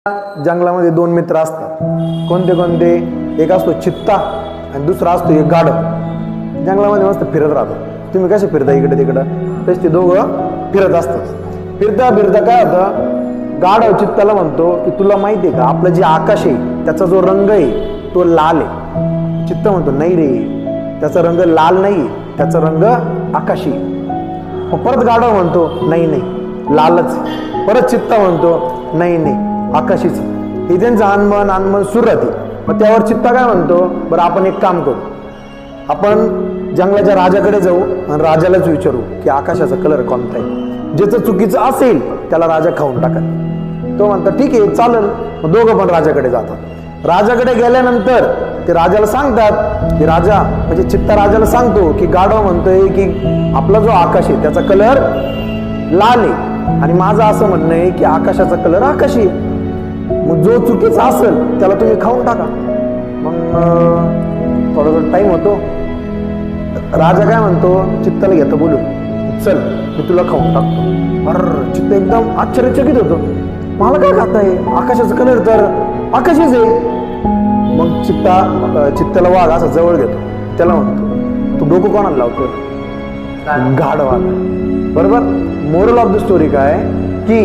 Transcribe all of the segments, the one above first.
जंगलामध्ये दोन मित्र असतात. कोणते कोणते? एक असतो चित्ता आणि दुसरा असतो एक गाढव. जंगलामध्ये मस्त फिरत राहतात. तुम्ही कसे फिरता इकडे तिकडं, तसे ते दोघं फिरत असतात. फिरता फिरता काय होतं, गाढव चित्ताला म्हणतो की तुला माहिती आहे का, आपलं जे आकाश आहे त्याचा जो रंग आहे तो लाल आहे. चित्त म्हणतो नाही रे, त्याचा रंग लाल नाही, त्याचा रंग आकाशी. परत गाढव म्हणतो नाही नाही लालच. परत चित्ता म्हणतो नाही नाही आकाशीच. हे त्यांचं अनमन सुरू राहते. मग त्यावर चित्ता काय म्हणतो, बरं आपण एक काम करू, आपण जंगलाच्या राजाकडे जाऊ आणि राजालाच विचारू की आकाशाचा कलर कोणता आहे. ज्याचं चुकीचं असेल त्याला राजा खाऊन टाकत. तो म्हणतो ठीक आहे चालेल. मग दोघं पण राजाकडे जातात. राजाकडे गेल्यानंतर ते राजाला सांगतात की राजा, म्हणजे चित्ता राजाला सांगतो की गाढव म्हणतोय की आपला जो आकाश आहे त्याचा कलर लाल आहे आणि माझं असं म्हणणं आहे की आकाशाचा कलर आकाशी आहे. मग जो चुकीचा असेल त्याला तुम्ही खाऊन टाका. मग थोडासा टाइम होतो. राजा काय म्हणतो, चित्ताला घेतो बोलून, चल मी तुला खाऊन टाकतो. अरे चित्त एकदम आश्चर्यचकित होतो, मला काय खाताय, आकाशाचा कलर तर आकाशीच आहे. मग चित्ताला वाघ असा जवळ घेतो. त्याला म्हणतो तू डोकं कोणाला लावतो, गाढवाला. बरोबर. मोरल ऑफ द स्टोरी काय की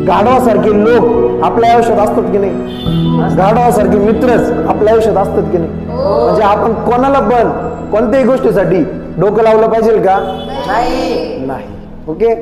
गाढवासारखे लोक आपल्या आयुष्यात असतात की नाही, गाढवासारखे मित्रच आपल्या आयुष्यात असतात की नाही. म्हणजे आपण कोणाला पण कोणत्याही गोष्टीसाठी डोकं लावलं पाहिजे का? नाही. ओके.